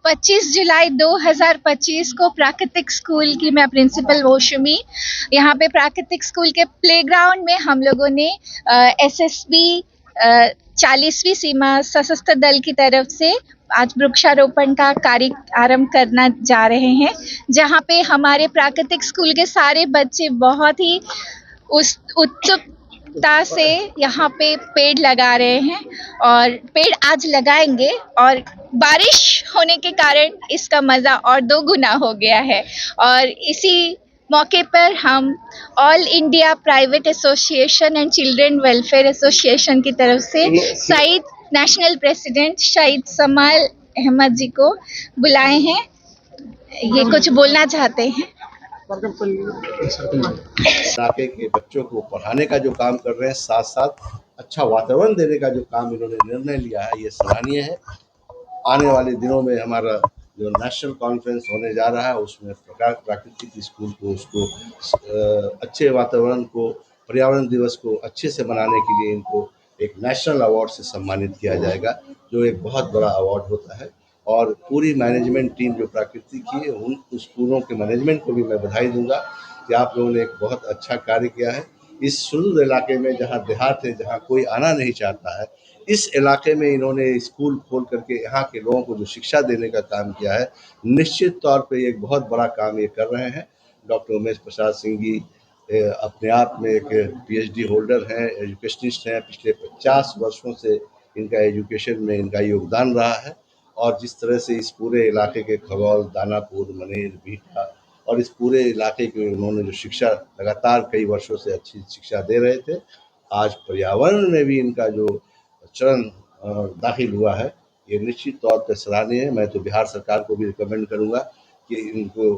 25 जुलाई 2025 को प्राकृतिक स्कूल की मैं प्रिंसिपल मौसमी। यहाँ पे प्राकृतिक स्कूल के प्लेग्राउंड में हम लोगों ने एसएसबी 40वीं सीमा सशस्त्र दल की तरफ से आज वृक्षारोपण का कार्य आरंभ करना जा रहे हैं, जहाँ पे हमारे प्राकृतिक स्कूल के सारे बच्चे बहुत ही उस उत्सुकता से यहाँ पे पेड़ लगा रहे हैं और पेड़ आज लगाएंगे और बारिश होने के कारण इसका मज़ा और दो गुना हो गया है। और इसी मौके पर हम all India private association and children welfare association की तरफ से शहीद नेशनल प्रेसिडेंट शहीद समाल अहमद जी को बुलाए हैं। ये कुछ बोलना चाहते हैं। इलाके के बच्चों को पढ़ाने का जो काम कर रहे हैं, साथ साथ अच्छा वातावरण देने का जो काम इन्होंने निर्णय लिया है, ये सराहनीय है। आने वाले दिनों में हमारा जो नेशनल कॉन्फ्रेंस होने जा रहा है, उसमें प्राकृतिक स्कूल को उसको अच्छे वातावरण को, पर्यावरण दिवस को अच्छे से मनाने के लिए इनको एक नेशनल अवार्ड से सम्मानित किया जाएगा, जो एक बहुत बड़ा अवार्ड होता है। और पूरी मैनेजमेंट टीम जो प्राकृतिक की है, उन स्कूलों के मैनेजमेंट को भी मैं बधाई दूंगा कि आप लोगों ने एक बहुत अच्छा कार्य किया है। इस सुंदर इलाके में जहाँ देहात है, जहाँ कोई आना नहीं चाहता है, इस इलाके में इन्होंने स्कूल खोल करके यहाँ के लोगों को जो शिक्षा देने का काम किया है, निश्चित तौर पे एक बहुत बड़ा काम ये कर रहे हैं। डॉक्टर उमेश प्रसाद सिंह जी अपने आप में एक पीएचडी होल्डर हैं, एजुकेशनिस्ट हैं। पिछले 50 वर्षों से इनका एजुकेशन में इनका योगदान रहा है और जिस तरह से इस पूरे इलाके के खगौल, दानापुर, मनेर, भीटा और इस पूरे इलाके के उन्होंने जो शिक्षा लगातार कई वर्षों से अच्छी शिक्षा दे रहे थे, आज पर्यावरण में भी इनका जो चरण दाखिल हुआ है, ये निश्चित तौर पर सराहनीय है। मैं तो बिहार सरकार को भी रिकमेंड करूँगा कि इनको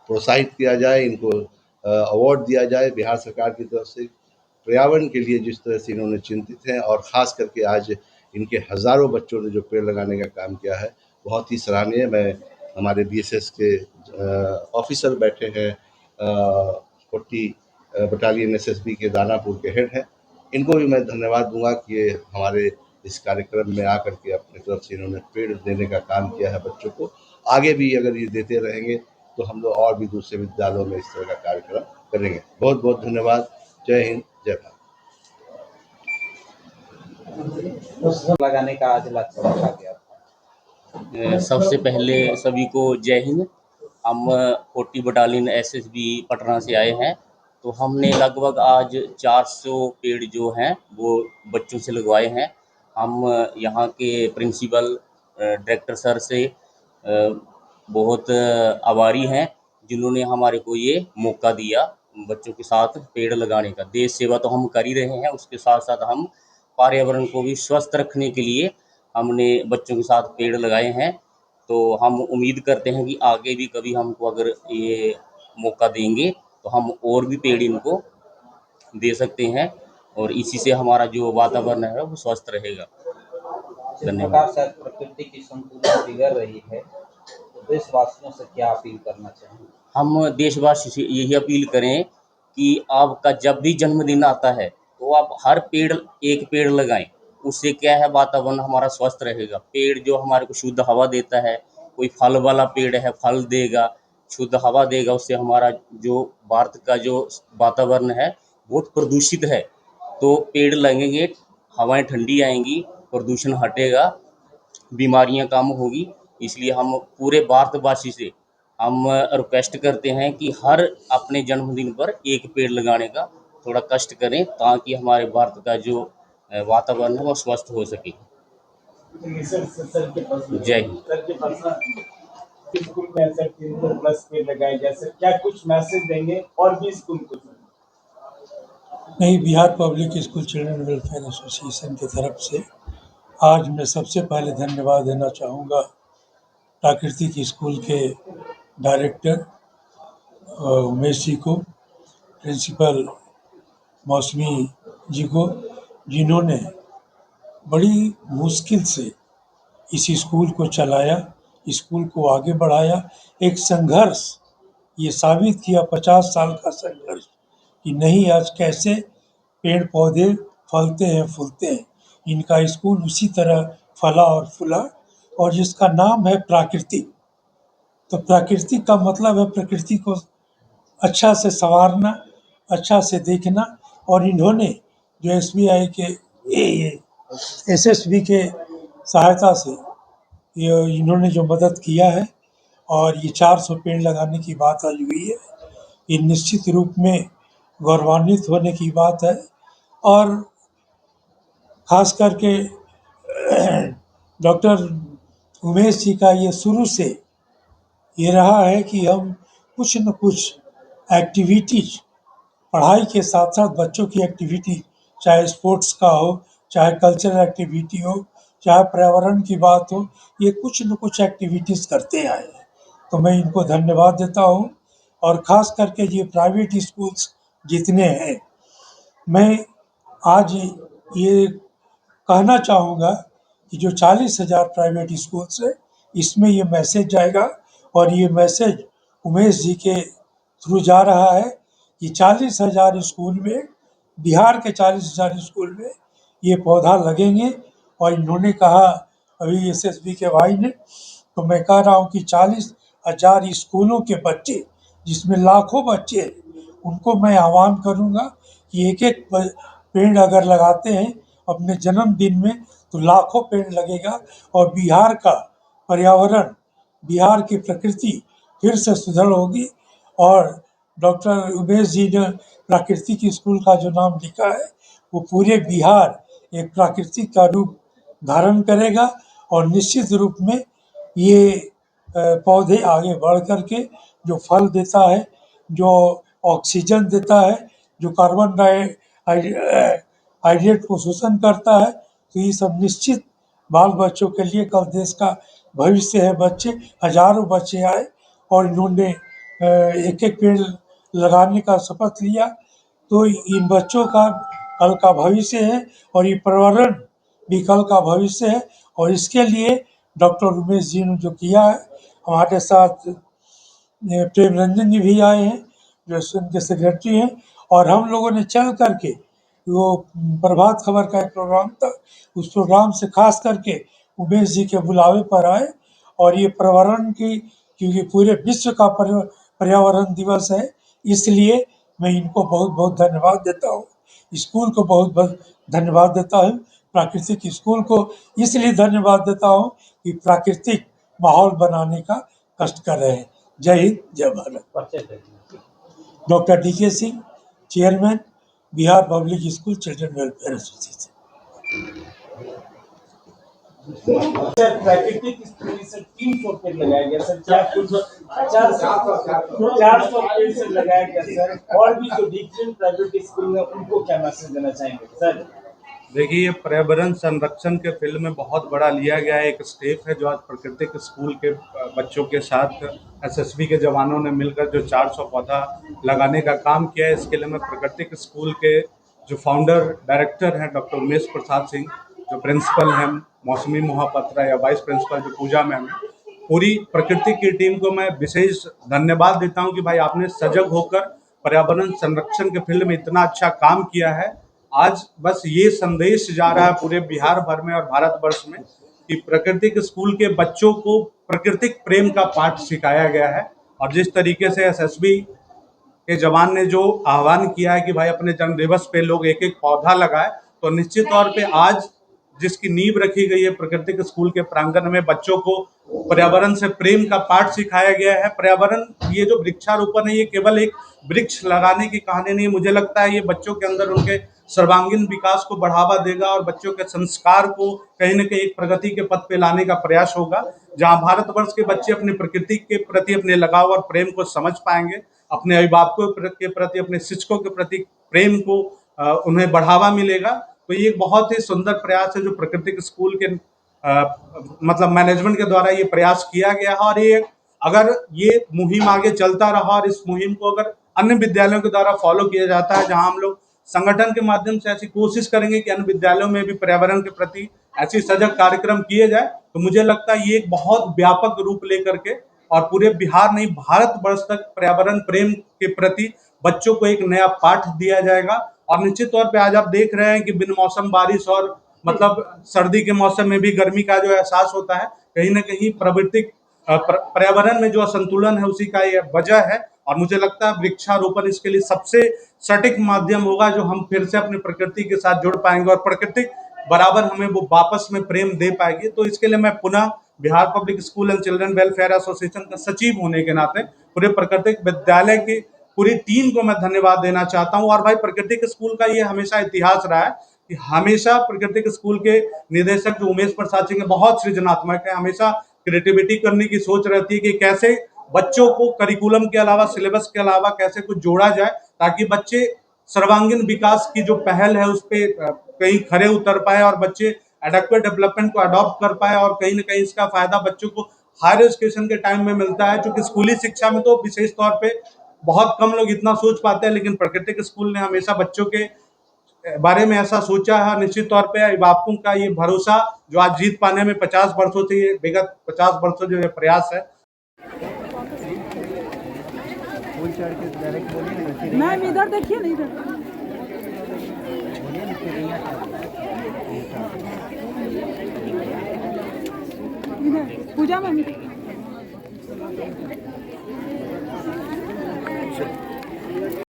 प्रोत्साहित किया जाए, इनको अवार्ड दिया जाए बिहार सरकार की तरफ से। पर्यावरण के लिए जिस तरह से इन्होंने चिंतित हैं और ख़ास करके आज इनके हज़ारों बच्चों ने जो पेड़ लगाने का काम किया है, बहुत ही सराहनीय। मैं हमारे बीएसएस के ऑफिसर बैठे हैं, 40 बटालियन एसएसबी के दानापुर के हेड हैं, इनको भी मैं धन्यवाद दूंगा कि ये हमारे इस कार्यक्रम में आकर के अपनी तरफ से इन्होंने पेड़ देने का काम किया है बच्चों को। आगे भी अगर ये देते रहेंगे तो हम लोग और भी दूसरे विद्यालयों में इस तरह का कार्यक्रम करेंगे। बहुत बहुत धन्यवाद। जय हिंद, जय भारत। लगाने का आज लक्ष्य रखा गया था। सबसे पहले सभी को जय हिंद। हम 40 बटालियन एसएसबी पटना से आए हैं, तो हमने लगभग आज 400 पेड़ जो हैं वो बच्चों से लगवाए हैं। हम यहाँ के प्रिंसिपल डायरेक्टर सर से बहुत आभारी हैं, जिन्होंने हमारे को ये मौका दिया बच्चों के साथ पेड़ लगाने का। देश सेवा तो हम कर ही रहे हैं, उसके साथ साथ हम पर्यावरण को भी स्वस्थ रखने के लिए हमने बच्चों के साथ पेड़ लगाए हैं। तो हम उम्मीद करते हैं कि आगे भी कभी हमको अगर ये मौका देंगे तो हम और भी पेड़ इनको दे सकते हैं और इसी से हमारा जो वातावरण है वो स्वस्थ रहेगा। धन्यवाद। प्रकृति की संतुलन बिगड़ रही है, तो देशवासियों से क्या अपील करना चाहेंगे? हम देशवासी से यही अपील करें कि आपका जब भी जन्मदिन आता है तो आप हर पेड़ एक पेड़ लगाएं। उससे क्या है, वातावरण हमारा स्वस्थ रहेगा। पेड़ जो हमारे को शुद्ध हवा देता है, कोई फल वाला पेड़ है फल देगा, शुद्ध हवा देगा, उससे हमारा जो भारत का जो वातावरण है बहुत प्रदूषित है। तो पेड़ लगेंगे, हवाएं ठंडी आएंगी, प्रदूषण हटेगा, बीमारियां कम होगी। इसलिए हम पूरे भारतवासी से हम रिक्वेस्ट करते हैं कि हर अपने जन्मदिन पर एक पेड़ लगाने का थोड़ा कष्ट करें, ताकि हमारे भारत का जो वातावरण है वो स्वस्थ हो सके। जय हिंद। स्कूल में ऐसे 300 प्लस पेड़ लगाए, जैसे क्या कुछ मैसेज देंगे और भी स्कूल को? नहीं, Bihar public school children welfare association की तरफ से आज मैं सबसे पहले धन्यवाद देना चाहूँगा प्राकृतिक स्कूल के डायरेक्टर उमेश जी को, प्रिंसिपल मौसमी जी को, जिन्होंने बड़ी मुश्किल से इस स्कूल को चलाया, स्कूल को आगे बढ़ाया। एक संघर्ष ये साबित किया, 50 साल का संघर्ष, कि नहीं आज कैसे पेड़ पौधे फलते हैं फूलते हैं। इनका स्कूल उसी तरह फला और फूला और जिसका नाम है प्राकृतिक। तो प्राकृतिक का मतलब है प्रकृति को अच्छा से संवारना, अच्छा से देखना। और इन्होंने जो SBI के SSB के सहायता से ये इन्होंने जो मदद किया है और ये 400 पेड़ लगाने की बात आज हुई है, ये निश्चित रूप में गौरवान्वित होने की बात है। और खास करके डॉक्टर उमेश जी का ये शुरू से ये रहा है कि हम कुछ न कुछ एक्टिविटीज, पढ़ाई के साथ साथ बच्चों की एक्टिविटी, चाहे स्पोर्ट्स का हो, चाहे कल्चरल एक्टिविटी हो, चाहे पर्यावरण की बात हो, ये कुछ न कुछ एक्टिविटीज़ करते आए हैं। तो मैं इनको धन्यवाद देता हूँ। और ख़ास करके ये प्राइवेट स्कूल्स जितने हैं, मैं आज ये कहना चाहूँगा कि जो 40,000 प्राइवेट स्कूल्स है, इसमें ये मैसेज जाएगा। और ये मैसेज उमेश जी के थ्रू जा रहा है कि 40,000 स्कूल में, बिहार के 40,000 स्कूल में ये पौधा लगेंगे। और इन्होंने कहा अभी SSB के भाई ने, तो मैं कह रहा हूँ कि 40,000 स्कूलों के बच्चे, जिसमें लाखों बच्चे हैं, उनको मैं आह्वान करूँगा कि एक एक पेड़ अगर लगाते हैं अपने जन्मदिन में, तो लाखों पेड़ लगेगा। और बिहार का पर्यावरण, बिहार की प्रकृति फिर से सुदृढ़ होगी। और डॉक्टर उमेश जी ने प्राकृतिक स्कूल का जो नाम लिखा है, वो पूरे बिहार एक प्राकृतिक का रूप धारण करेगा। और निश्चित रूप में ये पौधे आगे बढ़ करके जो फल देता है, जो ऑक्सीजन देता है, जो कार्बन डाइऑक्साइड को शोषण करता है, तो ये सब निश्चित बाल बच्चों के लिए कल देश का भविष्य है। बच्चे, हजारों बच्चे आए और इन्होंने एक एक पेड़ लगाने का शपथ लिया। तो इन बच्चों का कल का भविष्य है और ये पर्यावरण भी कल का भविष्य है। और इसके लिए डॉक्टर उमेश जी ने जो किया है, हमारे साथ प्रेम रंजन जी भी आए हैं जो उनके सेक्रेटरी हैं। और हम लोगों ने चल करके, वो प्रभात खबर का एक प्रोग्राम था, उस प्रोग्राम से खास करके उमेश जी के बुलावे पर आए। और ये पर्यावरण की, क्योंकि पूरे विश्व का पर्यावरण दिवस है, इसलिए मैं इनको बहुत बहुत धन्यवाद देता हूँ। स्कूल को बहुत बहुत धन्यवाद देता हूँ। प्राकृतिक स्कूल को इसलिए धन्यवाद देता हूँ कि प्राकृतिक माहौल बनाने का कष्ट कर रहे हैं। जय हिंद, जय Bharat. Doctor DK Singh, chairman, Bihar public school children welfare association. Sir प्राकृतिक स्कूल से 300 पेड़ लगाया गया सर, 400 पेड़ से लगाया गया सर। और भी जो डिफरेंट प्राइवेट स्कूल है, उनको क्या मैसेज देना चाहेंगे सर? देखिए, ये पर्यावरण संरक्षण के फील्ड में बहुत बड़ा लिया गया एक स्टेप है, जो आज प्राकृतिक स्कूल के बच्चों के साथ SSB के जवानों ने मिलकर जो 400 पौधा लगाने का काम किया है। इसके लिए मैं प्राकृतिक स्कूल के जो फाउंडर डायरेक्टर हैं डॉक्टर उमेश प्रसाद सिंह, जो प्रिंसिपल हैं मौसमी मोहापात्रा या वाइस प्रिंसिपल जो पूजा मैम है, पूरी प्रकृति की टीम को मैं विशेष धन्यवाद देता हूं कि भाई आपने सजग होकर पर्यावरण संरक्षण के फील्ड में इतना अच्छा काम किया है। आज बस ये संदेश जा रहा है पूरे बिहार भर में और भारतवर्ष में कि प्राकृतिक स्कूल के बच्चों को प्राकृतिक प्रेम का पाठ सिखाया गया है। और जिस तरीके से SSB के जवान ने जो आह्वान किया है कि भाई अपने जन्म दिवस पे लोग एक एक पौधा लगाए, तो निश्चित तौर पे आज जिसकी नींव रखी गई है प्राकृतिक स्कूल के प्रांगण में, बच्चों को पर्यावरण से प्रेम का पाठ सिखाया गया है। पर्यावरण, ये जो वृक्षारोपण है, ये केवल एक वृक्ष लगाने की कहानी नहीं, मुझे लगता है ये बच्चों के अंदर उनके सर्वांगीण विकास को बढ़ावा देगा और बच्चों के संस्कार को कहीं न कहीं एक प्रगति के पथ पे लाने का प्रयास होगा। जहां भारतवर्ष के बच्चे अपनी प्रकृति के प्रति अपने लगाव और प्रेम को समझ पाएंगे, अपने अभिभावकों के प्रति, अपने शिक्षकों के प्रति प्रेम को उन्हें बढ़ावा मिलेगा। तो ये एक बहुत ही सुंदर प्रयास है जो प्राकृतिक स्कूल के मतलब मैनेजमेंट के द्वारा ये प्रयास किया गया है। और ये अगर ये मुहिम आगे चलता रहा और इस मुहिम को अगर अन्य विद्यालयों के द्वारा फॉलो किया जाता है, जहां हम लोग संगठन के माध्यम से ऐसी कोशिश करेंगे कि अन्य विद्यालयों में भी पर्यावरण के प्रति ऐसी सजग कार्यक्रम किए जाए, तो मुझे लगता है ये एक बहुत व्यापक रूप लेकर के और पूरे बिहार नहीं भारतवर्ष तक पर्यावरण प्रेम के प्रति बच्चों को एक नया पाठ दिया जाएगा। और निश्चित तौर पे आज आप देख रहे हैं कि बिन मौसम बारिश और मतलब सर्दी के मौसम में भी गर्मी का जो एहसास होता है, कहीं ना कहीं पर्यावरण में जो असंतुलन है उसी का ये वजह है। और मुझे लगता है वृक्षारोपण इसके लिए सबसे सटीक माध्यम होगा जो हम फिर से अपनी प्रकृति के साथ जुड़ पाएंगे और प्रकृति बराबर हमें वो वापस में प्रेम दे पाएगी। तो इसके लिए मैं पुनः Bihar public school and children welfare association का सचिव होने के नाते पूरे प्राकृतिक विद्यालय की पूरी टीम को मैं धन्यवाद देना चाहता हूँ। और भाई प्राकृतिक स्कूल का ये हमेशा इतिहास रहा है कि हमेशा प्राकृतिक स्कूल के निदेशक जो उमेश प्रसाद सिंह बहुत सृजनात्मक है, हमेशा क्रिएटिविटी करने की सोच रहती है कि कैसे बच्चों को करिकुलम के अलावा सिलेबस के अलावा कैसे कुछ जोड़ा जाए ताकि बच्चे सर्वांगीण विकास की जो पहल है उस पर कहीं खरे उतर पाए और बच्चे एडेक्वेट डेवलपमेंट को अडॉप्ट कर पाए। और कहीं ना कहीं इसका फायदा बच्चों को हायर एजुकेशन के टाइम में मिलता है, क्योंकि स्कूली शिक्षा में तो विशेष तौर पे बहुत कम लोग इतना सोच पाते हैं, लेकिन प्राकृतिक स्कूल ने हमेशा बच्चों के बारे में ऐसा सोचा है। निश्चित तौर पे अभिभावकों का ये भरोसा जो आज जीत पाने में 50 वर्षों से ये विगत 50 वर्षों जो ये प्रयास है। मैम इधर देखिए नहीं इधर पूजा मैम